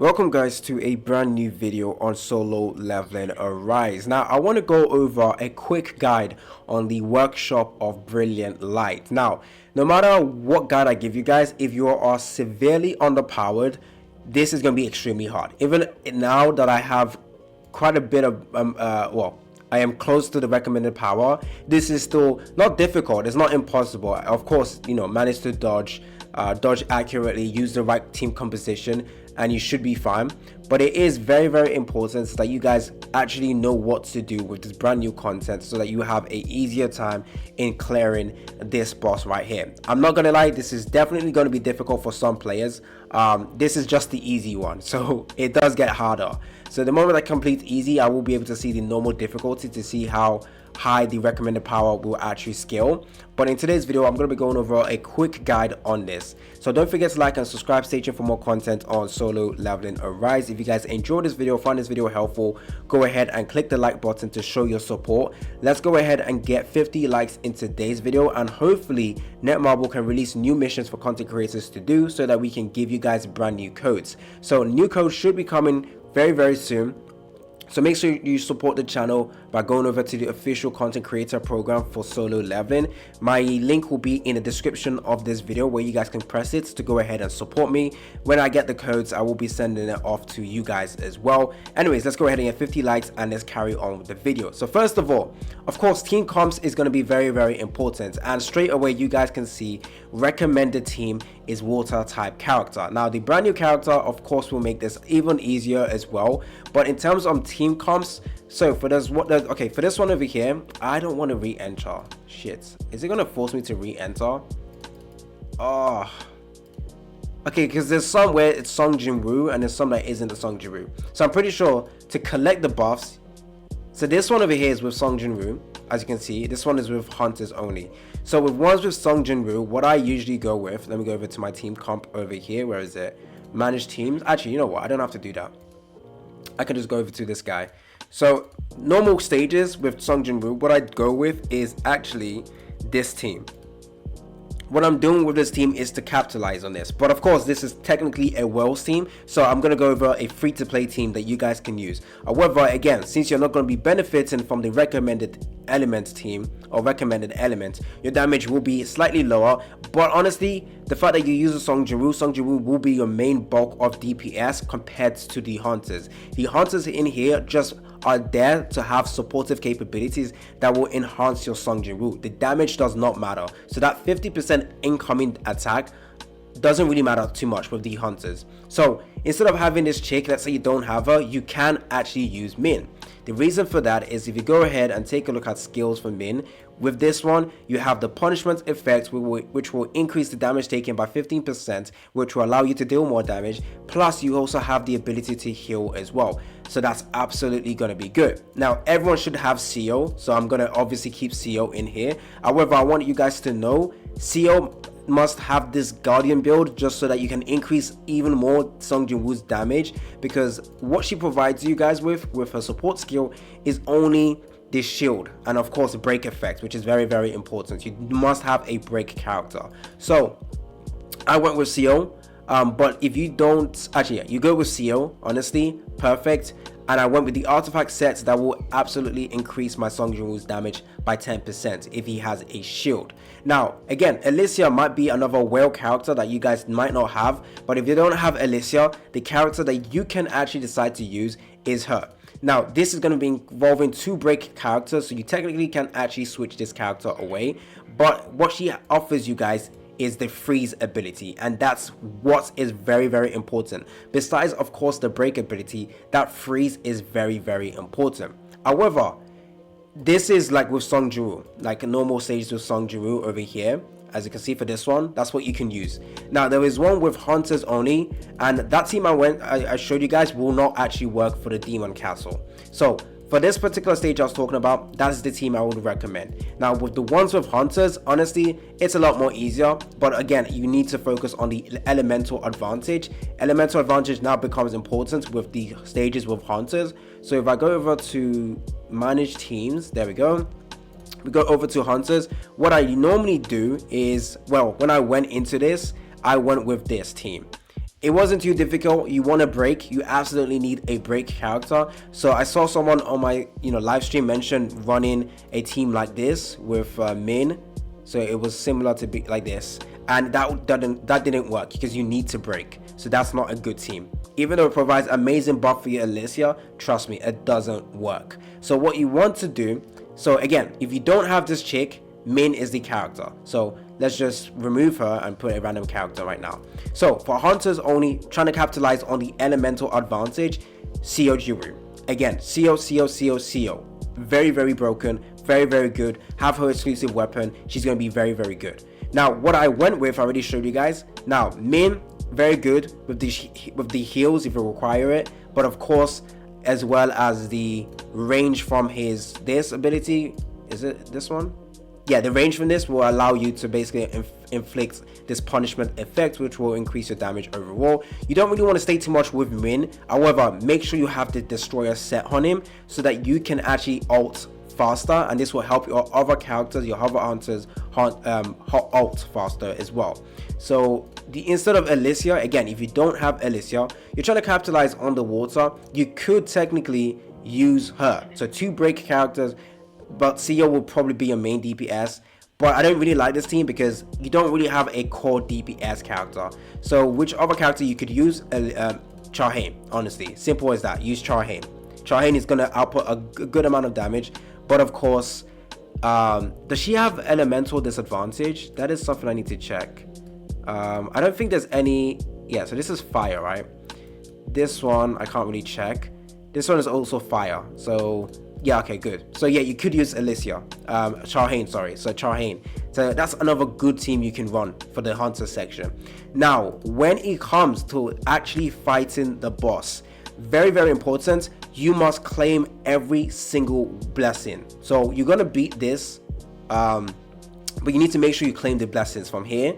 Welcome guys to a brand new video on solo leveling Arise. Now I want to go over a quick guide on the workshop of Brilliant Light. Now no matter what guide I give you guys, if you are severely underpowered, this is going to be extremely hard. Even now that I have quite a bit of I am close to the recommended power, this is still not difficult. It's not impossible. Of course, manage to dodge accurately, use the right team composition, and you should be fine. But it is very important that you guys actually know what to do with this brand new content so that you have a easier time in clearing this boss right here. I'm not gonna lie, this is definitely going to be difficult for some players. This is just the easy one, so it does get harder. So the moment I complete easy, I will be able to see the normal difficulty to see how high the recommended power will actually scale. But in today's video, I'm going to be going over a quick guide on this. So don't forget to like and subscribe, stay tuned for more content on solo leveling Arise. If you guys enjoyed this video, find this video helpful, go ahead and click the like button to show your support. Let's go ahead and get 50 likes in today's video, and hopefully Netmarble can release new missions for content creators to do so that we can give you guys brand new codes. So new codes should be coming very soon. So make sure you support the channel by going over to the official content creator program for solo leveling. My link will be in the description of this video where you guys can press it to go ahead and support me. When I get the codes, I will be sending it off to you guys as well. Anyways, let's go ahead and get 50 likes and let's carry on with the video. So first of all, of course, team comps is going to be very important, and straight away you guys can see recommended team is water type character. Now the brand new character of course will make this even easier as well, but in terms of team comps, so for this for this one over here, I don't want to re-enter. Shit, is it gonna force me to re-enter? Oh, okay, because there's some where it's Song Jin-Woo and there's some that isn't the Song Jin-Woo. So I'm pretty sure to collect the buffs, so this one over here is with Song Jin-Woo. As you can see, this one is with hunters only. So with ones with Song Jin-Woo, what I usually go with, let me go over to my team comp over here. Where is it? Manage teams. Actually, you know what? I don't have to do that. I can just go over to this guy. So normal stages with Song Jin-Woo, what I'd go with is actually this team. What I'm doing with this team is to capitalize on this, but of course this is technically a Wells team, so I'm going to go over a free-to-play team that you guys can use. However, again, since you're not going to be benefiting from the recommended elements team or recommended element, your damage will be slightly lower. But honestly, the fact that you use a Song Jin-Woo will be your main bulk of DPS compared to the hunters. The hunters in here just are there to have supportive capabilities that will enhance your Song Jin-Woo. The damage does not matter, so that 50% incoming attack doesn't really matter too much with the hunters. So instead of having this chick, let's say you don't have her, you can actually use Min. The reason for that is if you go ahead and take a look at skills for Min, with this one you have the punishment effect, which will increase the damage taken by 15%, which will allow you to deal more damage, plus you also have the ability to heal as well. So that's absolutely going to be good. Now everyone should have CO, so I'm going to obviously keep CO in here. However, I want you guys to know CO must have this Guardian build just so that you can increase even more Song Jin-Woo's damage, because what she provides you guys with her support skill is only this shield and of course break effect, which is very important. You must have a break character. So I went with CO, but if you don't, actually yeah, you go with CO, honestly, perfect. And I went with the artifact sets that will absolutely increase my Song Jin-Woo's damage by 10% if he has a shield. Now again, Alicia might be another whale character that you guys might not have, but if you don't have Alicia, the character that you can actually decide to use is her. Now this is going to be involving two break characters, so you technically can actually switch this character away, but what she offers you guys is the freeze ability, and that's what is very important. Besides of course the break ability, that freeze is very important. However, this is like with Song Jin-Woo, like a normal stage with Song Jin-Woo over here. As you can see for this one, that's what you can use. Now there is one with hunters only, and that team I showed you guys will not actually work for the demon castle. So for this particular stage I was talking about, that's the team I would recommend. Now with the ones with hunters, honestly, it's a lot more easier, but again, you need to focus on the elemental advantage. Elemental advantage now becomes important with the stages with hunters. So if I go over to manage teams, there we go. We go over to hunters. What I normally do is, well, when I went into this, I went with this team. it wasn't too difficult. You want to break, you absolutely need a break character. So I saw someone on my live stream mention running a team like this with Min. So it was similar to be like this, and that didn't work because you need to break. So that's not a good team. Even though it provides amazing buff for your Alicia, trust me, it doesn't work. So what you want to do, so again, if you don't have this chick, Min is the character. So let's just remove her and put a random character right now. So for hunters only, trying to capitalize on the elemental advantage, CO Jin-Woo. Again, CO. Very, very broken, very, very good. Have her exclusive weapon. She's going to be very, very good. Now, what I went with, I already showed you guys. Now, Min, very good with the heals if you require it. But of course, as well as the range from this ability. Is it this one? Yeah, the range from this will allow you to basically inflict this punishment effect, which will increase your damage overall. You don't really want to stay too much with Min. However, make sure you have the destroyer set on him so that you can actually ult faster, and this will help your other characters, your other hunters, ult faster as well. So instead of Alicia, again, if you don't have Alicia, you're trying to capitalize on the water, you could technically use her. So 2 break characters, but CEO will probably be your main DPS. But I don't really like this team because you don't really have a core DPS character. So which other character you could use? Charhain, honestly. Simple as that. Use Charhain. Charhain is going to output a good amount of damage. But of course, does she have elemental disadvantage? That is something I need to check. I don't think there's any. Yeah, so this is fire, right? This one, I can't really check. This one is also fire. So yeah, okay, good. So yeah, you could use Alicia, Charhain, sorry. So Charhain. So that's another good team you can run for the hunter section. Now, when it comes to actually fighting the boss, very, very important, you must claim every single blessing. So you're gonna beat this, but you need to make sure you claim the blessings from here,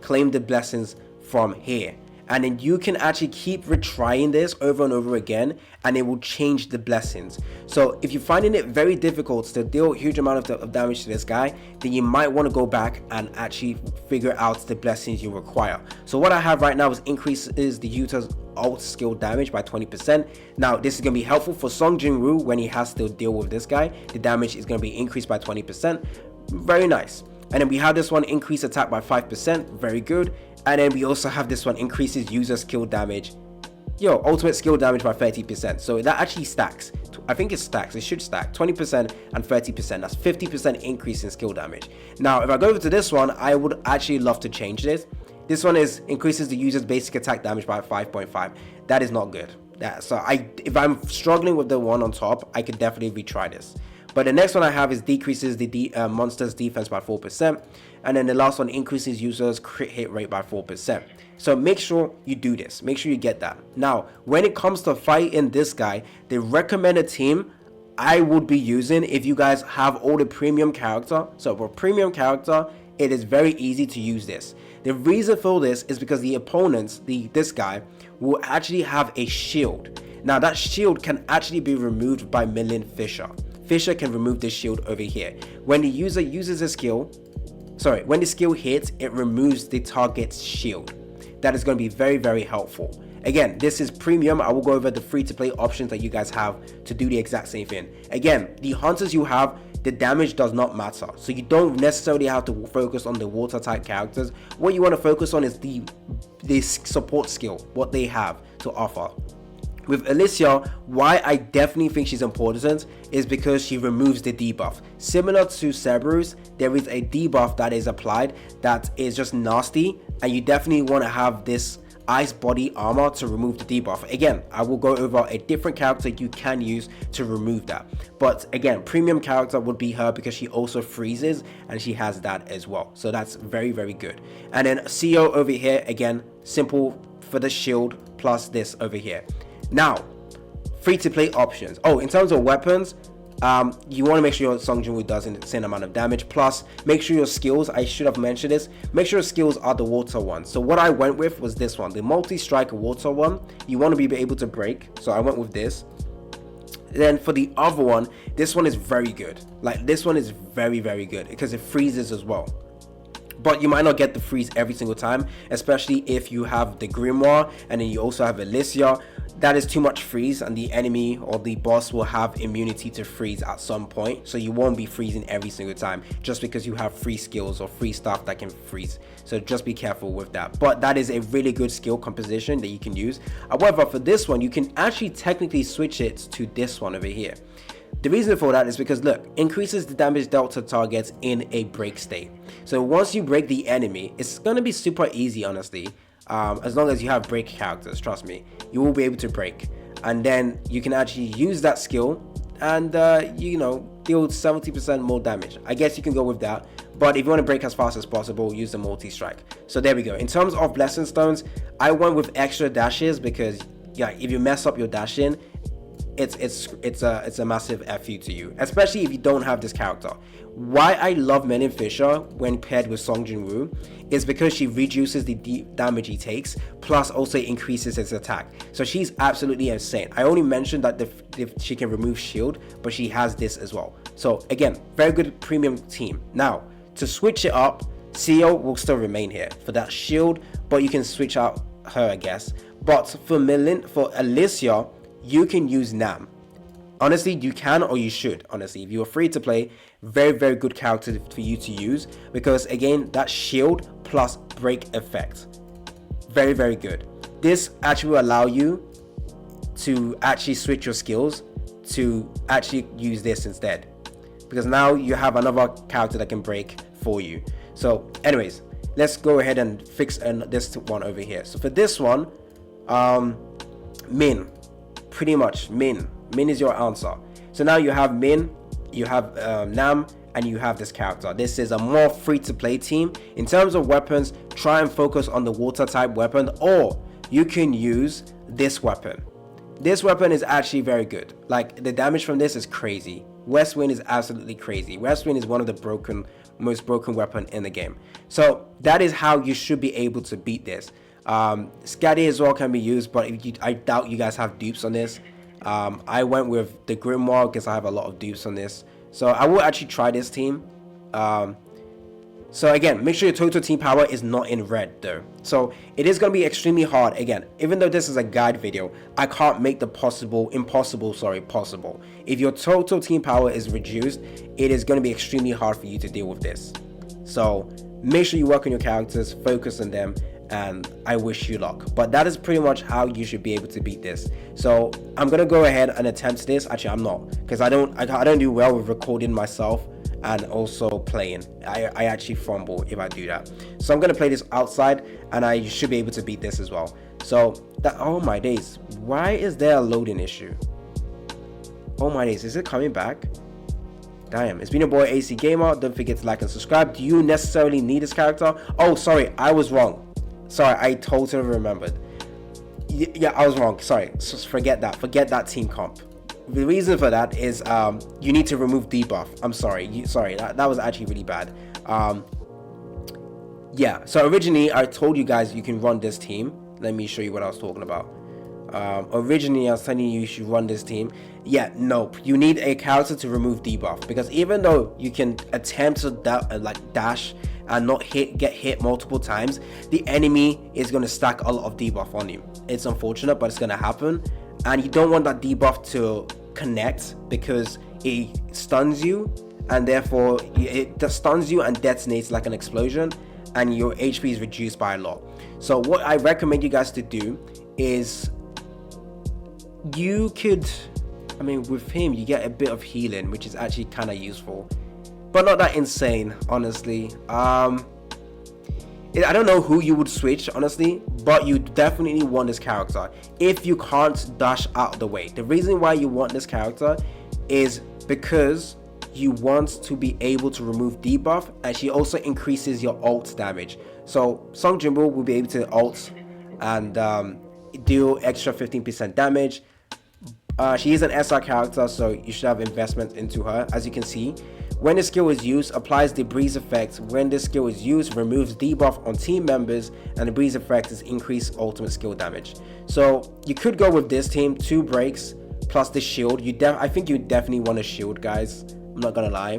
claim the blessings from here. And then you can actually keep retrying this over and over again, and it will change the blessings. So if you're finding it very difficult to deal a huge amount of damage to this guy, then you might want to go back and actually figure out the blessings you require. So what I have right now is increases the user's ult skill damage by 20%. Now this is going to be helpful for Jin-Woo when he has to deal with this guy. The damage is going to be increased by 20%. Very nice. And then we have this one, increase attack by 5%. Very good. And then we also have this one, increases user skill damage. Ultimate skill damage by 30%. So that actually stacks. I think it stacks. It should stack 20% and 30%. That's 50% increase in skill damage. Now, if I go over to this one, I would actually love to change this. This one increases the user's basic attack damage by 5.5. That is not good. So if I'm struggling with the one on top, I could definitely retry this. But the next one I have is decreases the monster's defense by 4%. And then the last one increases users' crit hit rate by 4%. So make sure you do this. Make sure you get that. Now, when it comes to fighting this guy, the recommended team I would be using, if you guys have all the premium character. So for premium character, it is very easy to use this. The reason for this is because the opponents, this guy, will actually have a shield. Now that shield can actually be removed by Millen Fisher. Fisher can remove this shield over here. When the user uses a skill, when the skill hits, it removes the target's shield. That is going to be very, very helpful. Again, this is premium. I will go over the free-to-play options that you guys have to do the exact same thing. Again, the hunters you have, the damage does not matter. So you don't necessarily have to focus on the water type characters. What you want to focus on is the support skill, what they have to offer. With Alicia, why I definitely think she's important is because she removes the debuff. Similar to Cerberus, there is a debuff that is applied that is just nasty, and you definitely want to have this ice body armor to remove the debuff. Again, I will go over a different character you can use to remove that. But again, premium character would be her because she also freezes and she has that as well. So that's very, very good. And then CO over here, again, simple for the shield plus this over here. Now, free-to-play options. Oh, in terms of weapons, you want to make sure your Jin-Woo does the same amount of damage. Plus, make sure your skills, I should have mentioned this, make sure your skills are the water ones. So what I went with was this one, the multi-strike water one. You want to be able to break. So I went with this. Then for the other one, this one is very good. Like, this one is very, very good because it freezes as well. but you might not get the freeze every single time, especially if you have the Grimoire and then you also have Alicia. That is too much freeze, and the enemy or the boss will have immunity to freeze at some point, so you won't be freezing every single time just because you have free skills or free stuff that can freeze. So just be careful with that, but that is a really good skill composition that you can use. However, for this one, you can actually technically switch it to this one over here. The reason for that is because, look, increases the damage dealt to targets in a break state. So once you break the enemy, it's going to be super easy, honestly. As long as you have break characters, trust me, you will be able to break. And then you can actually use that skill and, you know, deal 70% more damage. I guess you can go with that. But if you want to break as fast as possible, use the multi-strike. So there we go. In terms of blessing stones, I went with extra dashes because, yeah, if you mess up your dashing, it's a massive FU to you, especially if you don't have this character. Why I love Menin Fisher when paired with Jin-Woo is because she reduces the damage he takes, plus also increases his attack. So she's absolutely insane. I only mentioned that she can remove shield, but she has this as well. So again, very good premium team. Now, to switch it up, CEO will still remain here for that shield, but you can switch out her, I guess. But for Alicia, you can use Nam. Honestly, you can, or you should. Honestly, if you're free to play, very, very good character for you to use, because again, that shield plus break effect, very, very good. This actually will allow you to actually switch your skills to actually use this instead, because now you have another character that can break for you. So anyways, let's go ahead and fix this one over here. So for this one, Min, pretty much Min is your answer. So now you have Min, you have Nam, and you have this character. This is a more free to play team. In terms of weapons, try and focus on the water type weapon, or you can use this weapon. This weapon is actually very good. Like, the damage from this is crazy. West Wind is absolutely crazy. West Wind is one of the most broken weapon in the game. So that is how you should be able to beat this. Scatty as well can be used, but I doubt you guys have dupes on this. I went with the Grimoire because I have a lot of dupes on this. So I will actually try this team. So again, make sure your total team power is not in red though. So it is going to be extremely hard. Again, even though this is a guide video, I can't make the possible possible. If your total team power is reduced, it is going to be extremely hard for you to deal with this. So make sure you work on your characters, focus on them, and I wish you luck. But that is pretty much how you should be able to beat this. So I'm gonna go ahead and attempt this. Actually, I'm not, because I don't do well with recording myself and also playing. I actually fumble if I do that. So I'm gonna play this outside, and I should be able to beat this as well. So that, oh my days, why is there a loading issue? Oh my days, is it coming back? Damn, it's been your boy AC Gamer. Don't forget to like and subscribe. Do you necessarily need this character? Oh, sorry, I was wrong. Sorry, I totally remembered. Yeah, I was wrong. Sorry, just forget that team comp. The reason for that is you need to remove Debuff. I'm sorry. That was actually really bad. Yeah, so originally I told you guys you can run this team. Let me show you what I was talking about. Originally I was telling you should run this team. Yeah, nope. You need a character to remove Debuff, because even though you can attempt to dash and not get hit multiple times, the enemy is going to stack a lot of debuff on you. It's unfortunate, but it's going to happen, and you don't want that debuff to connect, because it stuns you, and therefore it stuns you and detonates like an explosion, and your HP is reduced by a lot. So what I recommend you guys to do is, you could, I mean, with him you get a bit of healing, which is actually kind of useful, but not that insane, honestly. I don't know who you would switch, honestly, but you definitely want this character if you can't dash out of the way. The reason why you want this character is because you want to be able to remove debuff, and she also increases your ult damage. So Jin-Woo will be able to ult and deal extra 15% damage. She is an SR character, so you should have investment into her. As you can see, when the skill is used, applies the breeze effect. When the skill is used, removes debuff on team members, and the breeze effect is increased ultimate skill damage. So you could go with this team, 2 breaks plus the shield. I think you definitely want a shield, guys. I'm not gonna lie.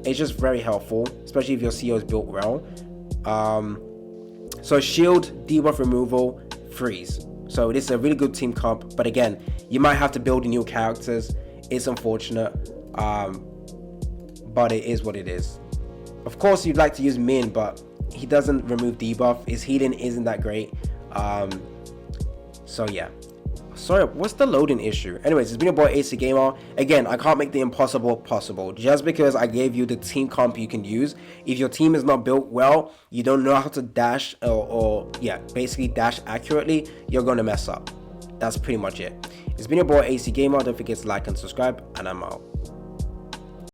It's just very helpful, especially if your CO is built well. So shield, debuff removal, freeze. So this is a really good team comp, but again, you might have to build new characters. It's unfortunate, but it is what it is. Of course, you'd like to use Min, but he doesn't remove debuff. His healing isn't that great. So yeah. Sorry, what's the loading issue? Anyways, it's been your boy AC Gamer. Again, I can't make the impossible possible. Just because I gave you the team comp you can use, if your team is not built well, you don't know how to dash or basically dash accurately, you're gonna mess up. That's pretty much it. It's been your boy AC Gamer. Don't forget to like and subscribe, and I'm out.